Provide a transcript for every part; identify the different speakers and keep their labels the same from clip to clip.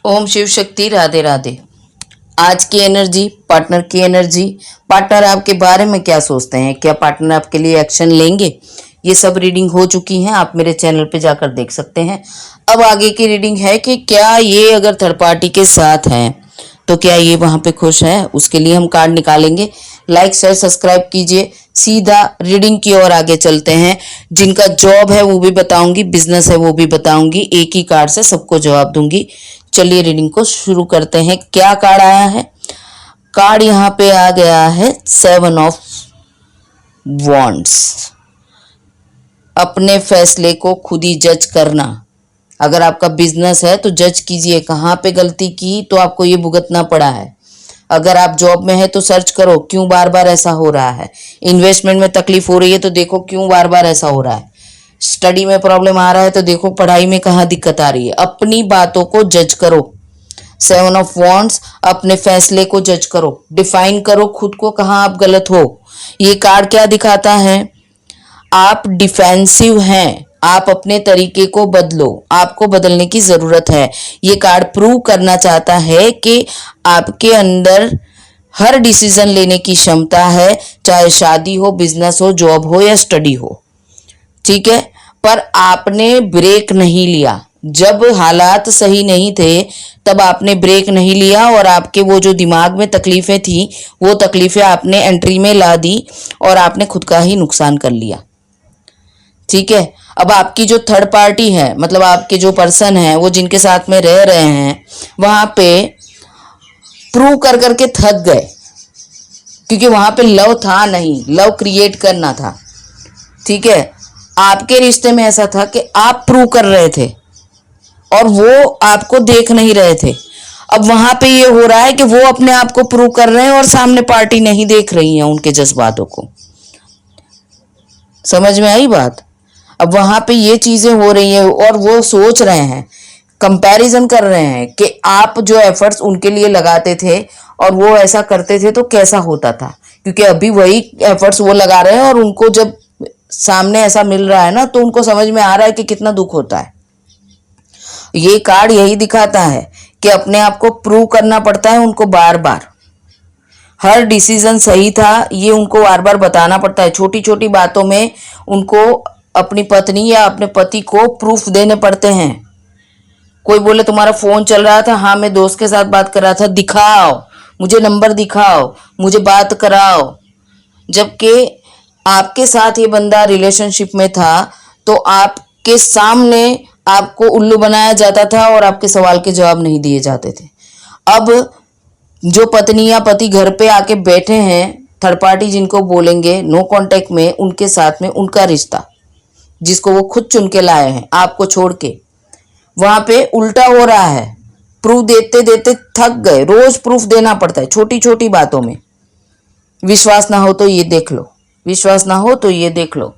Speaker 1: ओम शिव शक्ति। राधे राधे। आज की energy, partner की एनर्जी, पार्टनर आपके बारे में क्या सोचते हैं, क्या पार्टनर आपके लिए एक्शन लेंगे, ये सब रीडिंग हो चुकी हैं। आप मेरे चैनल पे जाकर देख सकते हैं। अब आगे की रीडिंग है कि क्या ये अगर थर्ड पार्टी के साथ हैं तो क्या ये वहां पे खुश है, उसके लिए हम कार्ड निकालेंगे। लाइक शेयर सब्सक्राइब कीजिए। सीधा रीडिंग की ओर आगे चलते हैं। जिनका जॉब है वो भी बताऊंगी, बिजनेस है वो भी बताऊंगी, एक ही कार्ड से सबको जवाब दूंगी। चलिए रीडिंग को शुरू करते हैं। क्या कार्ड आया है? कार्ड यहाँ पे आ गया है 7 ऑफ वॉन्ड्स। अपने फैसले को खुद ही जज करना। अगर आपका बिजनेस है तो जज कीजिए कहाँ पे गलती की तो आपको ये भुगतना पड़ा है। अगर आप जॉब में है तो सर्च करो क्यों बार बार ऐसा हो रहा है। इन्वेस्टमेंट में तकलीफ हो रही है तो देखो क्यों बार बार ऐसा हो रहा है। स्टडी में प्रॉब्लम आ रहा है तो देखो पढ़ाई में कहाँ दिक्कत आ रही है। अपनी बातों को जज करो। 7 ऑफ वॉन्ड्स, अपने फैसले को जज करो, डिफाइन करो खुद को कहाँ आप गलत हो। ये कार्ड क्या दिखाता है? आप डिफेंसिव हैं, आप अपने तरीके को बदलो, आपको बदलने की जरूरत है। ये कार्ड प्रूव करना चाहता है कि आपके अंदर हर डिसीजन लेने की क्षमता है, चाहे शादी हो, बिजनेस हो, जॉब हो या स्टडी हो। ठीक है, पर आपने ब्रेक नहीं लिया। जब हालात सही नहीं थे तब आपने ब्रेक नहीं लिया और आपके वो जो दिमाग में तकलीफें थी वो तकलीफें आपने एंट्री में ला दी और आपने खुद का ही नुकसान कर लिया। ठीक है, अब आपकी जो थर्ड पार्टी है, मतलब आपके जो पर्सन है, वो जिनके साथ में रह रहे हैं, वहां पे प्रूव कर करके थक गए, क्योंकि वहां पे लव था नहीं, लव क्रिएट करना था। ठीक है, आपके रिश्ते में ऐसा था कि आप प्रूव कर रहे थे और वो आपको देख नहीं रहे थे। अब वहां पे ये हो रहा है कि वो अपने आप को प्रूव कर रहे हैं और सामने पार्टी नहीं देख रही है उनके जज्बातों को। समझ में आई बात? अब वहां पे ये चीजें हो रही है और वो सोच रहे हैं, कंपैरिजन कर रहे हैं कि आप जो एफर्ट्स उनके लिए लगाते थे और वो ऐसा करते थे तो कैसा होता था। क्योंकि अभी वही एफर्ट्स वो लगा रहे हैं और उनको जब सामने ऐसा मिल रहा है ना तो उनको समझ में आ रहा है कि कितना दुख होता है। ये कार्ड यही दिखाता है कि अपने आप को प्रूव करना पड़ता है उनको बार बार। हर डिसीजन सही था ये उनको बार बार बताना पड़ता है। छोटी छोटी बातों में उनको अपनी पत्नी या अपने पति को प्रूफ देने पड़ते हैं। कोई बोले तुम्हारा फोन चल रहा था, हाँ मैं दोस्त के साथ बात कर रहा था, दिखाओ मुझे, नंबर दिखाओ, मुझे बात कराओ। जबकि आपके साथ ये बंदा रिलेशनशिप में था तो आपके सामने आपको उल्लू बनाया जाता था और आपके सवाल के जवाब नहीं दिए जाते थे। अब जो पत्नी या पति घर पे आके बैठे हैं, थर्ड पार्टी जिनको बोलेंगे, नो कांटेक्ट में, उनके साथ में उनका रिश्ता जिसको वो खुद चुन के लाए हैं आपको छोड़ के, वहां पे उल्टा हो रहा है। प्रूफ देते देते थक गए, रोज प्रूफ देना पड़ता है छोटी छोटी बातों में। विश्वास ना हो तो ये देख लो, विश्वास ना हो तो ये देख लो,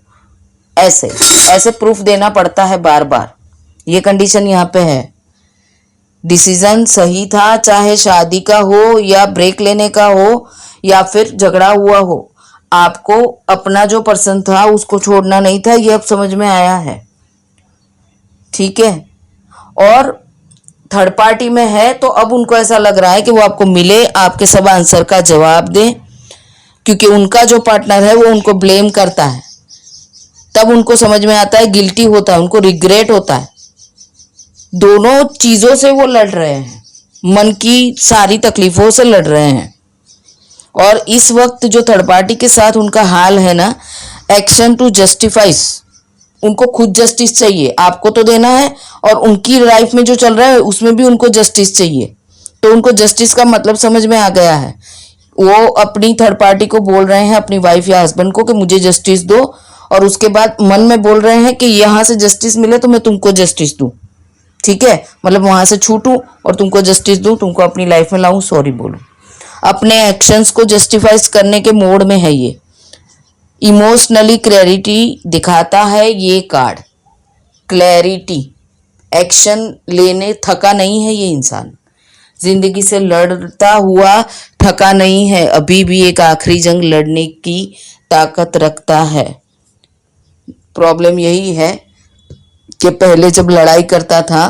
Speaker 1: ऐसे ऐसे प्रूफ देना पड़ता है बार बार। ये कंडीशन यहाँ पे है। डिसीजन सही था, चाहे शादी का हो या ब्रेक लेने का हो या फिर झगड़ा हुआ हो, आपको अपना जो पर्सन था उसको छोड़ना नहीं था। ये अब समझ में आया है। ठीक है, और थर्ड पार्टी में है तो अब उनको ऐसा लग रहा है कि वो आपको मिले, आपके सब आंसर का जवाब दे, क्योंकि उनका जो पार्टनर है वो उनको ब्लेम करता है। तब उनको समझ में आता है, गिल्टी होता है, उनको रिग्रेट होता है। दोनों चीजों से वो लड़ रहे हैं, मन की सारी तकलीफों से लड़ रहे हैं। और इस वक्त जो थर्ड पार्टी के साथ उनका हाल है ना, एक्शन टू जस्टिफाइज, उनको खुद जस्टिस चाहिए, आपको तो देना है और उनकी लाइफ में जो चल रहा है उसमें भी उनको जस्टिस चाहिए। तो उनको जस्टिस का मतलब समझ में आ गया है। वो अपनी थर्ड पार्टी को बोल रहे हैं, अपनी वाइफ या हस्बैंड को, कि मुझे जस्टिस दो, और उसके बाद मन में बोल रहे हैं कि यहां से जस्टिस मिले तो मैं तुमको जस्टिस दूं। ठीक है, मतलब वहां से छूटूं और तुमको जस्टिस दूं, तुमको अपनी लाइफ में लाऊं, सॉरी बोलूं। अपने एक्शंस को जस्टिफाइज करने के मोड में है ये। इमोशनली क्लैरिटी दिखाता है ये कार्ड। क्लैरिटी, एक्शन लेने थका नहीं है ये इंसान, जिंदगी से लड़ता हुआ थका नहीं है, अभी भी एक आखिरी जंग लड़ने की ताकत रखता है। प्रॉब्लम यही है कि पहले जब लड़ाई करता था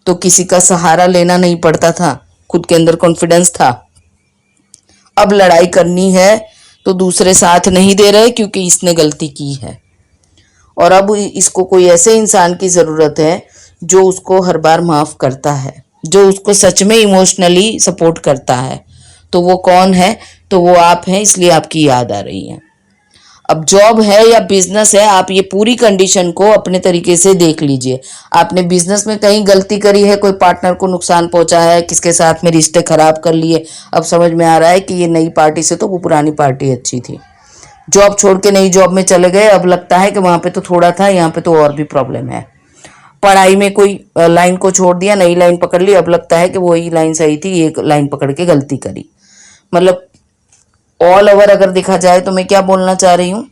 Speaker 1: तो किसी का सहारा लेना नहीं पड़ता था, खुद के अंदर कॉन्फिडेंस था। अब लड़ाई करनी है तो दूसरे साथ नहीं दे रहे क्योंकि इसने गलती की है, और अब इसको कोई ऐसे इंसान की ज़रूरत है जो उसको हर बार माफ़ करता है, जो उसको सच में इमोशनली सपोर्ट करता है। तो वो कौन है? तो वो आप हैं, इसलिए आपकी याद आ रही है। अब जॉब है या बिजनेस है, आप ये पूरी कंडीशन को अपने तरीके से देख लीजिए। आपने बिजनेस में कहीं गलती करी है, कोई पार्टनर को नुकसान पहुंचाया है, किसके साथ में रिश्ते खराब कर लिए, अब समझ में आ रहा है कि ये नई पार्टी से तो वो पुरानी पार्टी अच्छी थी। जॉब छोड़ के नई जॉब में चले गए, अब लगता है कि वहां पे तो थोड़ा था, यहाँ पे तो और भी प्रॉब्लम है। पढ़ाई में कोई लाइन को छोड़ दिया, नई लाइन पकड़ ली, अब लगता है कि वही लाइन सही थी, एक लाइन पकड़ के गलती करी। मतलब ऑल ओवर अगर देखा जाए तो मैं क्या बोलना चाह रही हूँ,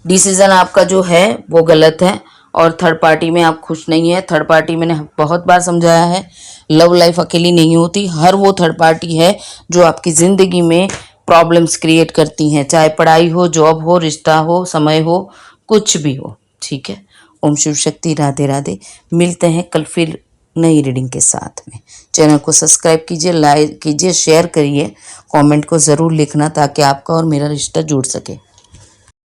Speaker 1: डिसीजन आपका जो है वो गलत है, और थर्ड पार्टी में आप खुश नहीं है। थर्ड पार्टी मैंने बहुत बार समझाया है, लव लाइफ अकेली नहीं होती, हर वो थर्ड पार्टी है जो आपकी ज़िंदगी में प्रॉब्लम्स क्रिएट करती हैं, चाहे पढ़ाई हो, जॉब हो, रिश्ता हो, समय हो, कुछ भी हो। ठीक है, ओम शिव शक्ति, राधे राधे। मिलते हैं कल फिर नई रीडिंग के साथ में। चैनल को सब्सक्राइब कीजिए, लाइक कीजिए, शेयर करिए, कमेंट को ज़रूर लिखना ताकि आपका और मेरा रिश्ता जुड़ सके।